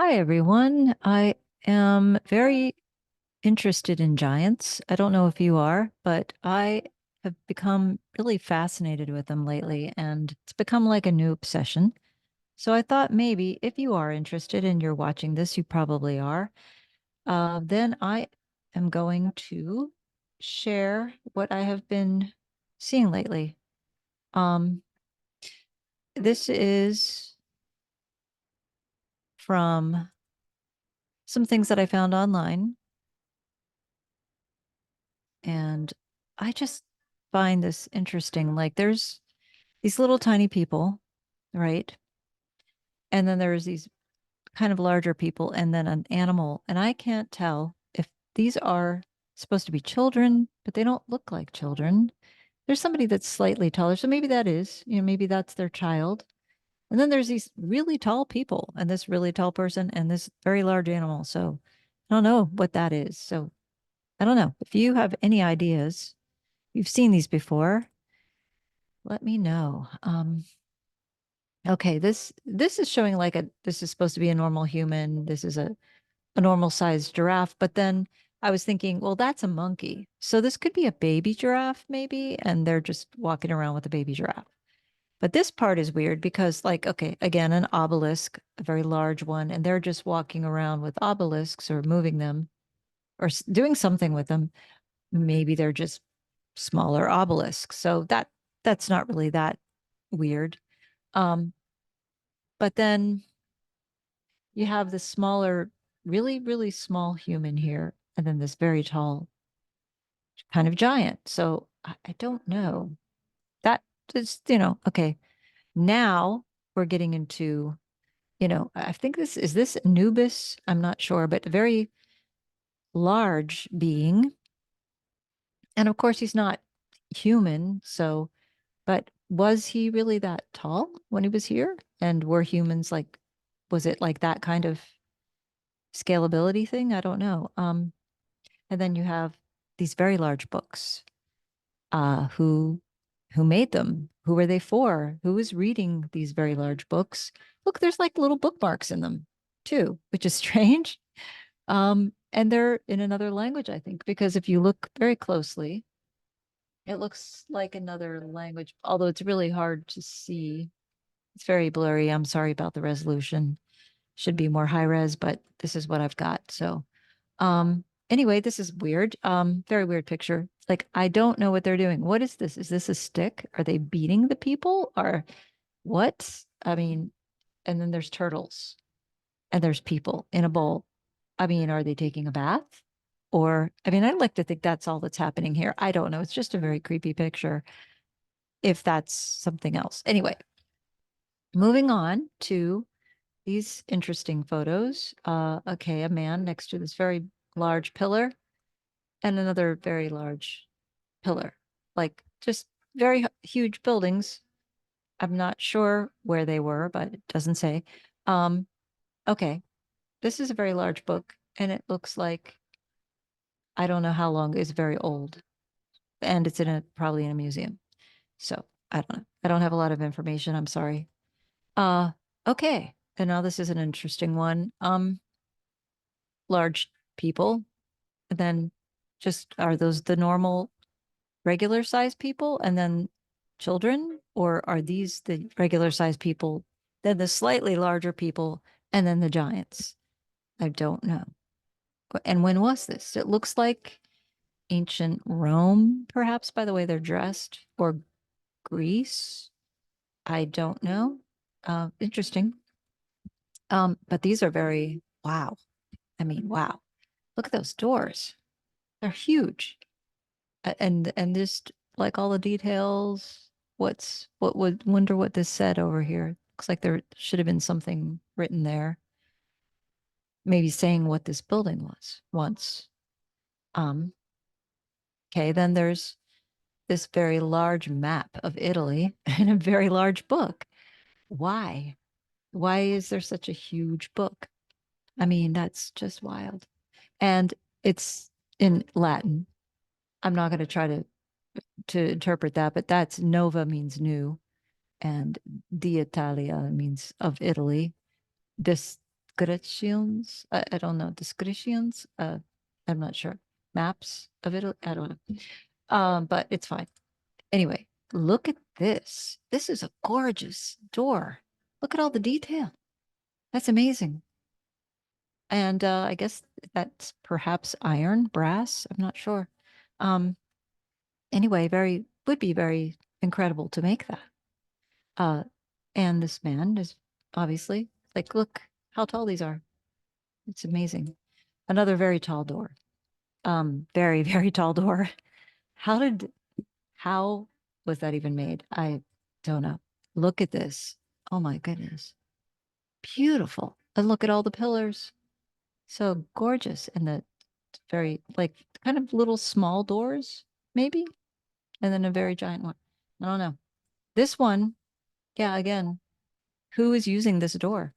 Hi, everyone. I am very interested in giants. I don't know if you are, but I have become really fascinated with them lately, and it's become like a new obsession. So I thought maybe if you are interested and you're watching this, you probably are, then I am going to share what I have been seeing lately. Um, this is from some things that I found online. And I just find this interesting. Like there's these little tiny people, right? And then there's these kind of larger people and then an animal. And I can't tell if these are supposed to be children, but they don't look like children. There's somebody that's slightly taller. So maybe that is, maybe that's their child. And then there's these really tall people and this really tall person and this very large animal. So I don't know what that is. So I don't know. If you have any ideas, you've seen these before, let me know. Okay, this is showing like this is supposed to be a normal human. This is a normal sized giraffe, but then I was thinking, well, that's a monkey. So this could be a baby giraffe, maybe, and they're just walking around with a baby giraffe. But this part is weird because, like, okay, again, an obelisk, a very large one, and they're just walking around with obelisks or moving them or doing something with them. Maybe they're just smaller obelisks. So that's not really that weird. Um, but then you have this smaller, really, really small human here, and then this very tall kind of giant. So I don't know. That is, okay. Now we're getting into, I think this Anubis? I'm not sure, but a very large being. And of course, he's not human. So, but was he really that tall when he was here? And were humans like, was it like that kind of scalability thing? I don't know. And then you have these very large books. Who made them? Who were they for? Who was reading these very large books? Look, there's like little bookmarks in them too, which is strange. And they're in another language, I think, because if you look very closely, it looks like another language, although it's really hard to see. It's very blurry. I'm sorry about the resolution. Should be more high res, but this is what I've got. So anyway, this is weird. Very weird picture. Like I don't know what they're doing. What is this? Is this a stick? Are they beating the people or what? I mean, and then there's turtles and there's people in a bowl. I mean, are they taking a bath? Or I mean, I'd like to think that's all that's happening here. I don't know. It's just a very creepy picture if that's something else. Anyway, moving on to these interesting photos. Okay, a man next to this very large pillar and another very large pillar, like just very huge buildings. I'm not sure where they were, but it doesn't say. Um, okay, this is a very large book, and it looks like I don't know how long. It's very old, and it's in a probably in a museum. So I don't know. I don't have a lot of information. I'm sorry. Uh, okay, and now this is an interesting one. Large people, and then just are those the normal regular sized people and then children, or are these the regular sized people, then the slightly larger people, and then the giants? I don't know. And when was this? It looks like ancient Rome, perhaps by the way they're dressed, or Greece. I don't know. Interesting. But these are very wow. I mean, wow. Look at those doors. They're huge. And just like all the details, what would wonder what this said over here. Looks like there should have been something written there, maybe saying what this building was once. Um, okay, then there's this very large map of Italy and a very large book. Why? Why is there such a huge book? I mean, that's just wild. And it's in Latin. I'm not going to try to interpret that, but that's nova means new and d'Italia means of Italy. This descriptions. I don't know. Descriptions. I'm not sure. Maps of it. I don't know. But it's fine. Anyway, look at this. This is a gorgeous door. Look at all the detail. That's amazing. And I guess that's perhaps iron, brass. I'm not sure. Um, anyway, would be very incredible to make that. Uh, and this man is obviously like, look how tall these are. It's amazing. Another very tall door. Very, very tall door. How did, how was that even made? I don't know. Look at this. Oh my goodness. Beautiful. And look at all the pillars. So gorgeous. And the very, like, kind of little small doors, maybe, and then a very giant one. I don't know. This one, yeah, again, who is using this door?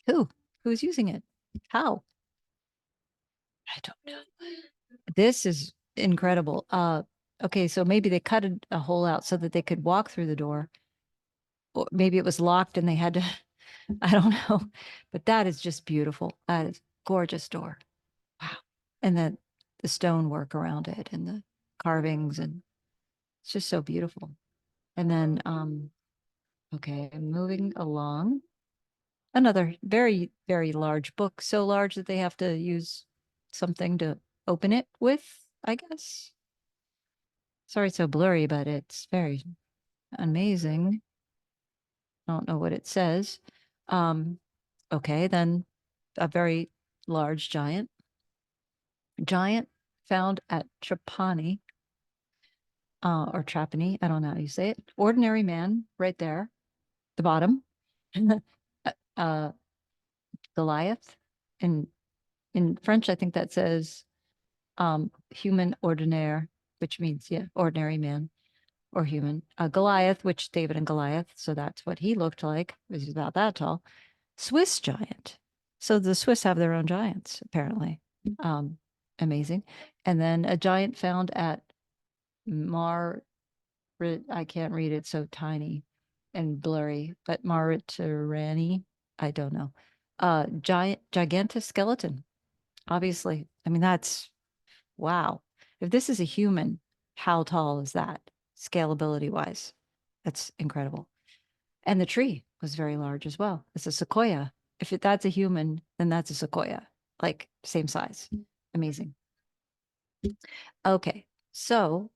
Who? Who is using it? How? I don't know. This is incredible. Okay, so maybe they cut a hole out so that they could walk through the door. Or maybe it was locked and they had to, I don't know. But that is just beautiful. That is gorgeous door. Wow. And then the stonework around it and the carvings, and it's just so beautiful. And then okay, moving along. Another very, very large book, so large that they have to use something to open it with, I guess. Sorry, it's so blurry, but it's very amazing. I don't know what it says. Um, okay, then a very large giant found at Trapani, or Trapani, I don't know how you say it. Ordinary man, right there, the bottom. uh, Goliath. In French, I think that says human ordinaire, which means, yeah, ordinary man or human. Goliath, which David and Goliath, so that's what he looked like. He's about that tall. Swiss giant. So the Swiss have their own giants, apparently. Um, amazing. And then a giant found at Mar, I can't read it, so tiny and blurry, but Maritirani, I don't know. Gigantic skeleton, obviously. I mean, that's wow. If this is a human, how tall is that, scalability wise? That's incredible. And the tree was very large as well. It's a sequoia. If that's a human, then that's a sequoia, like same size. Amazing. Okay. So,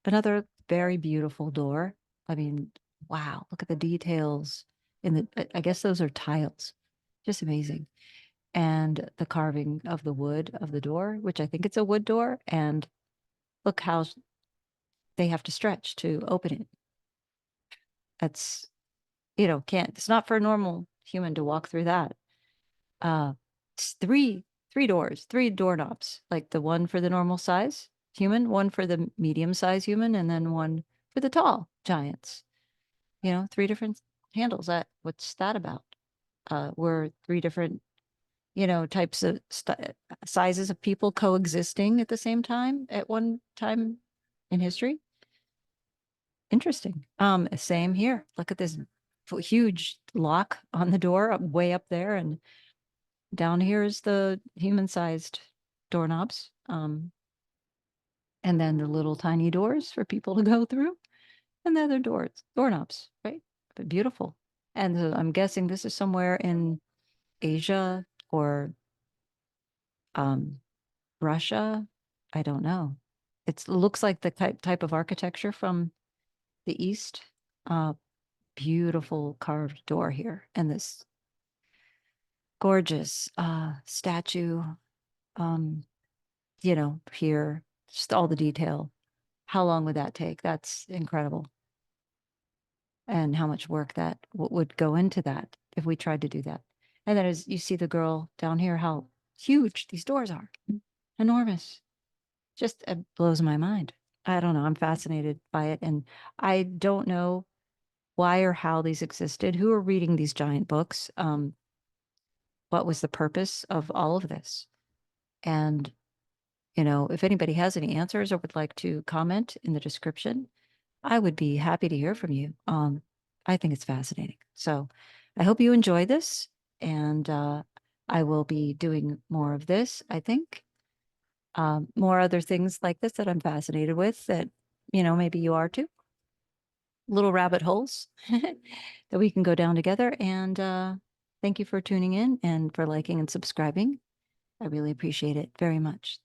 another very beautiful door. I mean, wow, look at the details in I guess those are tiles. Just amazing. And the carving of the wood of the door, which I think it's a wood door. And look how they have to stretch to open it. That's, can't, it's not for a normal human to walk through that. It's three doors, three doorknobs, like the one for the normal size human, one for the medium size human, and then one for the tall giants. Three different handles. What's that about? We're three different, types of sizes of people coexisting at the same time at one time in history. Interesting. Same here. Look at this huge lock on the door way up there, and down here is the human-sized doorknobs. And then the little tiny doors for people to go through, and the other doorknobs, right? But beautiful. And I'm guessing this is somewhere in Asia or um, Russia. I don't know. It looks like the type of architecture from the East. Uh, Beautiful carved door here, and this gorgeous statue. Um, here, just all the detail. How long would that take? That's incredible. And how much work that would go into that if we tried to do that. And then as you see the girl down here, how huge these doors are. Enormous. Just blows my mind. I don't know. I'm fascinated by it. And I don't know why or how these existed. Who are reading these giant books? What was the purpose of all of this? And, if anybody has any answers or would like to comment in the description, I would be happy to hear from you. I think it's fascinating. So I hope you enjoy this. And I will be doing more of this, I think. More other things like this that I'm fascinated with that, maybe you are too. Little rabbit holes that we can go down together. And thank you for tuning in and for liking and subscribing. I really appreciate it very much.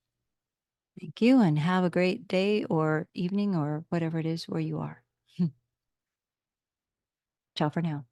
Thank you, and have a great day or evening or whatever it is where you are. Ciao for now.